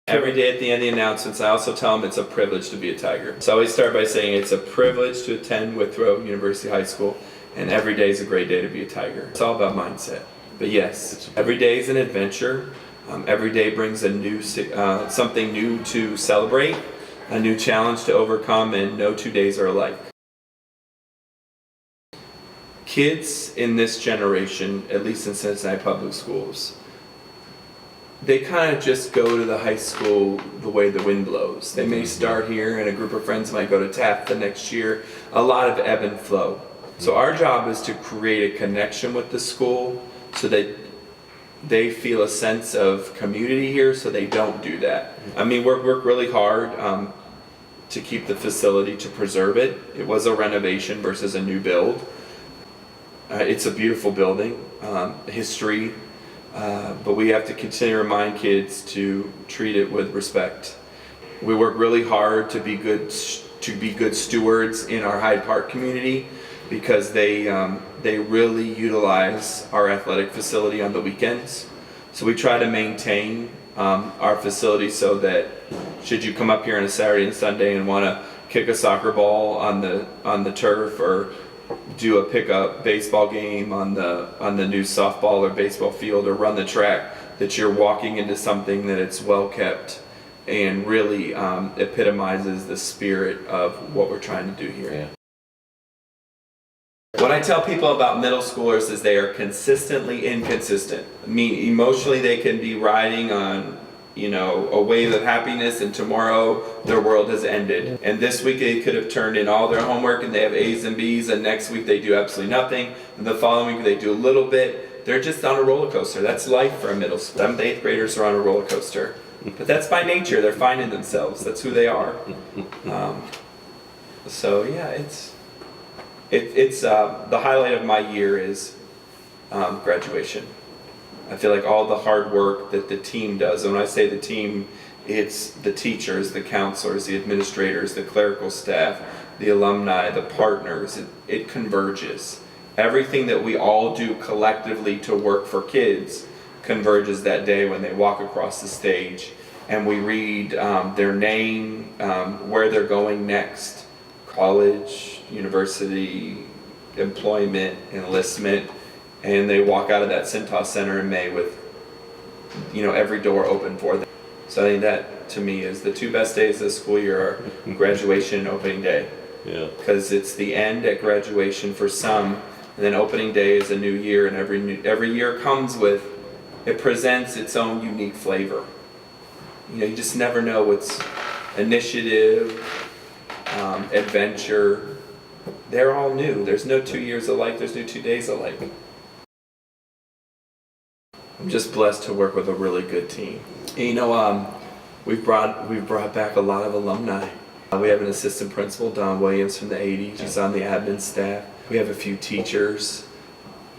Every day at the end of the announcements, I also tell them it's a privilege to be a Tiger. So I always start by saying it's a privilege to attend Withrow University High School, and every day is a great day to be a Tiger. It's all about mindset. But yes, every day is an adventure. Every day brings a new something new to celebrate, a new challenge to overcome, and no 2 days are alike. Kids in this generation, at least in Cincinnati public schools, they kind of just go to the high school the way the wind blows. They may start here and a group of friends might go to Taft the next year. A lot of ebb and flow. So our job is to create a connection with the school so that they feel a sense of community here so they don't do that. I mean, we work really hard to keep the facility, to preserve it. It was a renovation versus a new build. It's a beautiful building, history. But we have to continue to remind kids to treat it with respect. We work really hard to be good stewards in our Hyde Park community because they really utilize our athletic facility on the weekends. So we try to maintain our facility so that should you come up here on a Saturday and Sunday and want to kick a soccer ball on the turf or do a pickup baseball game on the new softball or baseball field or run the track, that you're walking into something that it's well kept and really epitomizes the spirit of what we're trying to do here. Yeah. What I tell people about middle schoolers is they are consistently inconsistent. I mean, emotionally they can be riding on a wave of happiness, and tomorrow their world has ended. And this week they could have turned in all their homework and they have A's and B's, and next week they do absolutely nothing, and the following week they do a little bit. They're just on a roller coaster. That's life for a middle school. 7th, 8th graders are on a roller coaster. But that's by nature. They're finding themselves. That's who they are. So yeah, it's the highlight of my year is graduation. I feel like all the hard work that the team does, and when I say the team, it's the teachers, the counselors, the administrators, the clerical staff, the alumni, the partners, it converges. Everything that we all do collectively to work for kids converges that day when they walk across the stage and we read their name, where they're going next, college, university, employment, enlistment, and they walk out of that Cintas Center in May with, every door open for them. So I think that, to me, is the two best days of the school year are graduation and opening day. Yeah. Because it's the end at graduation for some, and then opening day is a new year, and every year comes with, it presents its own unique flavor. You just never know what's initiative, adventure. They're all new. There's no 2 years alike. There's no 2 days alike. I'm just blessed to work with a really good team. And, we've brought back a lot of alumni. We have an assistant principal, Don Williams, from the 80s. He's on the admin staff. We have a few teachers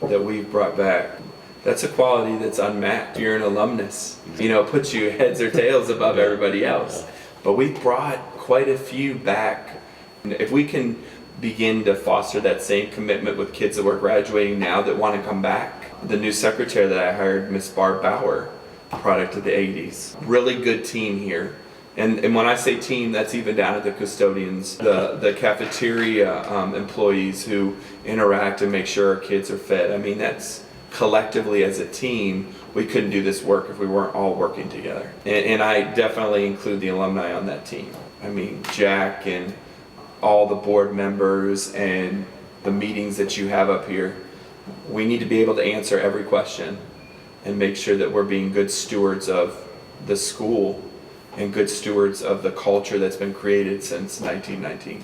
that we've brought back. That's a quality that's unmatched. You're an alumnus. It puts you heads or tails above everybody else. But we've brought quite a few back. And if we can begin to foster that same commitment with kids that we're graduating now that want to come back. The new secretary that I hired, Miss Barb Bauer, product of the 80s. Really good team here. And when I say team, that's even down to the custodians, the cafeteria employees who interact and make sure our kids are fed. I mean, that's collectively as a team, we couldn't do this work if we weren't all working together. And I definitely include the alumni on that team. I mean, Jack and all the board members and the meetings that you have up here, we need to be able to answer every question and make sure that we're being good stewards of the school and good stewards of the culture that's been created since 1919.